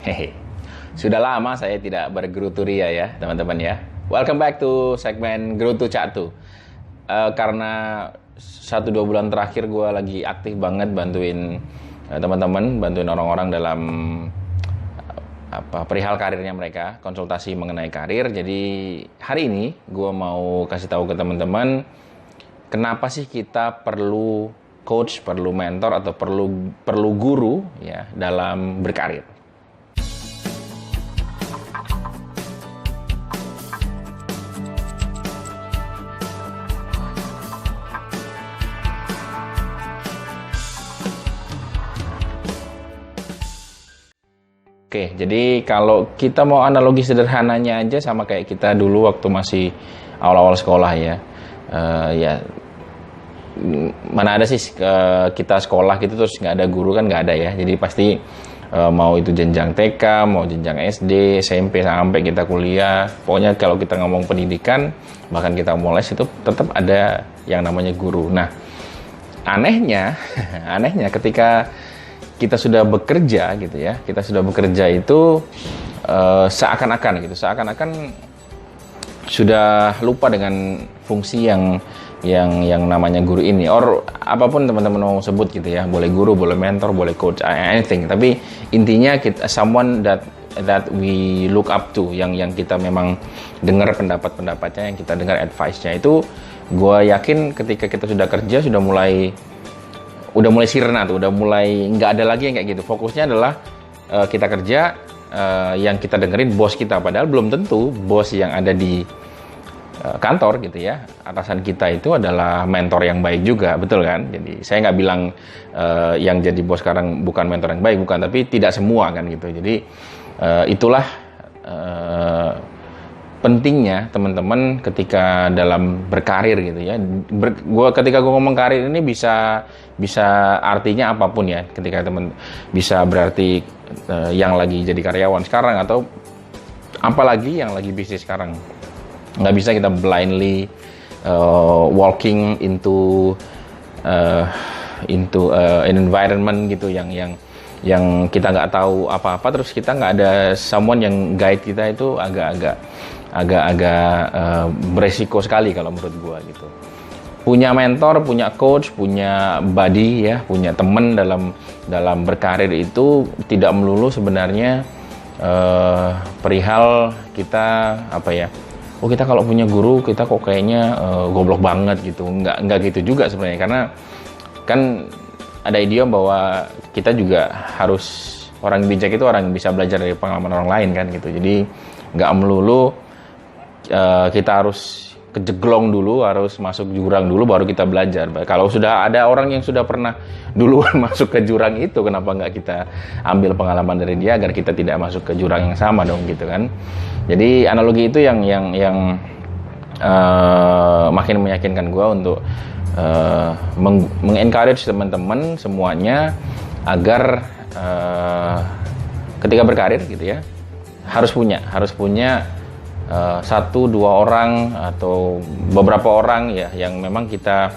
Hehe. Sudah lama saya tidak bergeruturia ya, teman-teman ya. Welcome back to segmen Gerutu Catu. Karena 1-2 bulan terakhir gue lagi aktif banget bantuin teman-teman, bantuin orang-orang dalam perihal karirnya mereka, konsultasi mengenai karir. Jadi hari ini gue mau kasih tahu ke teman-teman, kenapa sih kita perlu coach, perlu mentor atau perlu guru ya dalam berkarir. Oke, jadi kalau kita mau analogi sederhananya aja sama kayak kita dulu waktu masih awal-awal sekolah ya. Mana ada sih kita sekolah gitu terus nggak ada guru, kan nggak ada ya. Jadi pasti mau itu jenjang TK, mau jenjang SD, SMP sampai kita kuliah. Pokoknya kalau kita ngomong pendidikan, bahkan kita mau les itu tetap ada yang namanya guru. Nah, anehnya ketika kita sudah bekerja gitu ya, kita sudah bekerja itu seakan-akan sudah lupa dengan fungsi yang namanya guru ini, or apapun teman-teman mau sebut gitu ya, boleh guru, boleh mentor, boleh coach, anything. Tapi intinya kita someone that we look up to, yang kita memang dengar pendapat-pendapatnya, yang kita dengar advice-nya itu, gue yakin ketika kita sudah kerja sudah mulai sirna tuh, udah mulai nggak ada lagi yang kayak gitu. Fokusnya adalah kita kerja, yang kita dengerin bos kita, padahal belum tentu bos yang ada di kantor gitu ya, atasan kita itu adalah mentor yang baik juga, betul kan? Jadi saya nggak bilang yang jadi bos sekarang bukan mentor yang baik, bukan, tapi tidak semua kan gitu. Jadi itulah pentingnya teman-teman ketika dalam berkarir gitu ya. Ketika gue ngomong karir ini bisa artinya apapun ya. Ketika teman bisa berarti yang lagi jadi karyawan sekarang, atau apalagi yang lagi bisnis sekarang. Nggak bisa kita blindly walking into an environment gitu yang kita nggak tahu apa-apa, terus kita nggak ada someone yang guide kita, itu agak beresiko sekali kalau menurut gua gitu. Punya mentor, punya coach, punya buddy ya, punya teman dalam berkarir itu tidak melulu sebenarnya perihal kita kita kalau punya guru kita kok kayaknya goblok banget gitu. Nggak gitu juga sebenarnya, karena kan ada idiom bahwa kita juga harus, orang bijak itu orang yang bisa belajar dari pengalaman orang lain kan gitu. Jadi nggak melulu kita harus kejeglong dulu, harus masuk jurang dulu baru kita belajar. Kalau sudah ada orang yang sudah pernah duluan masuk ke jurang itu, kenapa nggak kita ambil pengalaman dari dia agar kita tidak masuk ke jurang yang sama dong gitu kan. Jadi analogi itu yang makin meyakinkan gue untuk mengencourage teman-teman semuanya agar ketika berkarir gitu ya harus punya 1-2 orang atau beberapa orang ya yang memang kita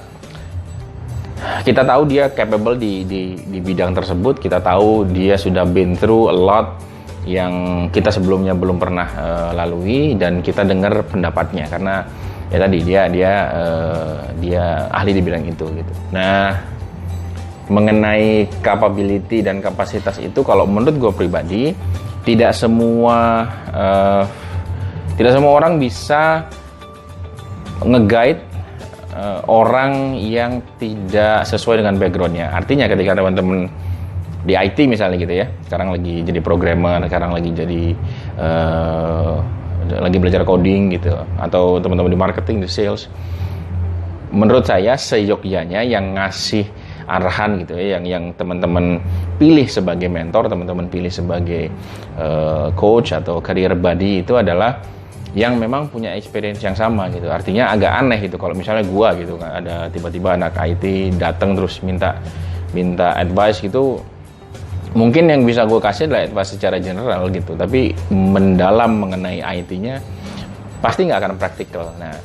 tahu dia capable di bidang tersebut. Kita tahu dia sudah been through a lot yang kita sebelumnya belum pernah lalui, dan kita dengar pendapatnya karena ya tadi dia ahli di bidang itu gitu. Nah, mengenai capability dan kapasitas itu, kalau menurut gue pribadi, tidak semua orang bisa nge-guide orang yang tidak sesuai dengan backgroundnya. Artinya ketika teman-teman di IT misalnya gitu ya, sekarang lagi jadi programmer, sekarang lagi jadi lagi belajar coding gitu, atau teman-teman di marketing, di sales, menurut saya seyogyanya yang ngasih arahan gitu ya, yang teman-teman pilih sebagai mentor, teman-teman pilih sebagai coach atau career buddy, itu adalah yang memang punya experience yang sama gitu. Artinya agak aneh gitu kalau misalnya gua gitu kan, ada tiba-tiba anak IT datang terus minta advice gitu. Mungkin yang bisa gue kasih adalah advice secara general gitu, tapi mendalam mengenai IT-nya pasti nggak akan praktikal. Nah,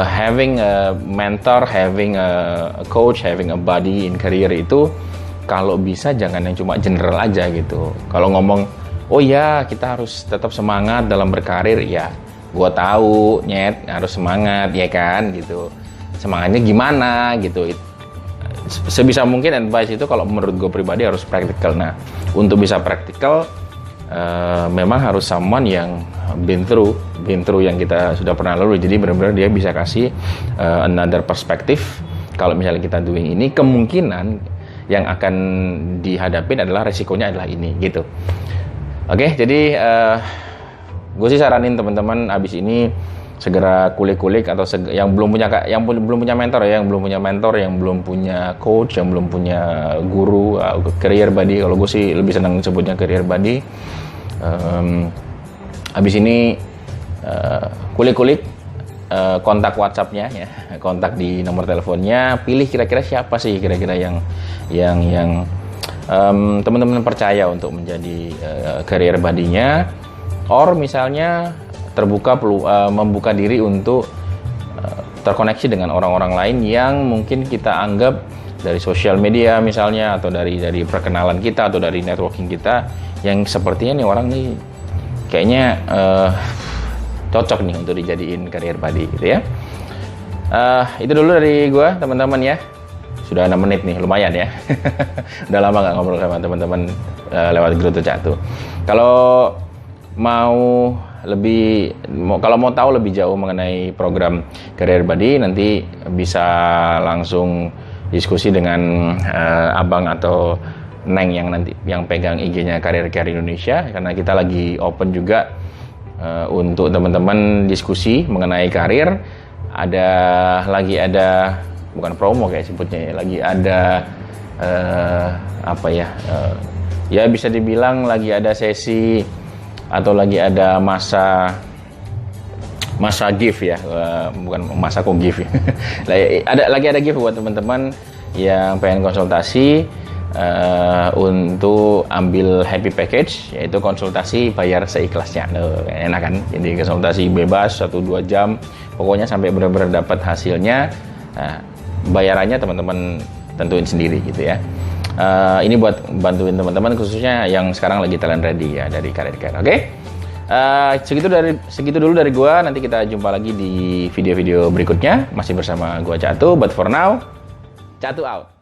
having a mentor, having a coach, having a buddy in career itu kalau bisa jangan yang cuma general aja gitu. Kalau ngomong, oh ya kita harus tetap semangat dalam berkarir, ya gue tahu nyet harus semangat ya kan gitu. Semangatnya gimana gitu. Sebisa mungkin advice itu kalau menurut gue pribadi harus praktikal. Nah, untuk bisa praktikal memang harus someone yang been through yang kita sudah pernah lalui. Jadi benar-benar dia bisa kasih another perspektif. Kalau misalnya kita doing ini, kemungkinan yang akan dihadapin adalah resikonya adalah ini gitu. Oke, jadi gue sih saranin teman-teman abis ini segera kulik-kulik, atau yang belum punya mentor ya, yang belum punya coach, yang belum punya guru, career buddy. Kalau gue sih lebih senang sebutnya career buddy. Abis ini kulik-kulik kontak WhatsApp-nya ya, kontak di nomor teleponnya, pilih kira-kira siapa sih kira-kira yang teman-teman percaya untuk menjadi career buddy-nya, or misalnya membuka diri untuk terkoneksi dengan orang-orang lain yang mungkin kita anggap dari sosial media misalnya, atau dari perkenalan kita, atau dari networking kita, yang sepertinya nih orang nih kayaknya cocok nih untuk dijadiin career buddy gitu ya. Itu dulu dari gue teman-teman ya. Sudah 6 menit nih, lumayan ya. Udah lama gak ngobrol sama teman-teman lewat grup Catu. Kalau mau tahu lebih jauh mengenai program career buddy, nanti bisa langsung diskusi dengan abang atau Neng yang pegang IG-nya Karir Indonesia, karena kita lagi open juga untuk teman-teman diskusi mengenai karir. Lagi ada bukan promo kayak sebutnya ya, lagi ada ya bisa dibilang lagi ada sesi atau lagi ada masa gift ya, bukan masa kok gift ya. lagi ada gift buat teman-teman yang pengen konsultasi untuk ambil happy package, yaitu konsultasi bayar seikhlasnya. Enak kan? Jadi konsultasi bebas 1-2 jam, pokoknya sampai benar-benar dapat hasilnya. Bayarannya teman-teman tentuin sendiri gitu ya. Ini buat bantuin teman-teman khususnya yang sekarang lagi talent ready ya dari Karir Care. Oke? Segitu dulu dari gua. Nanti kita jumpa lagi di video-video berikutnya, masih bersama gua Catu. But for now, Catu out.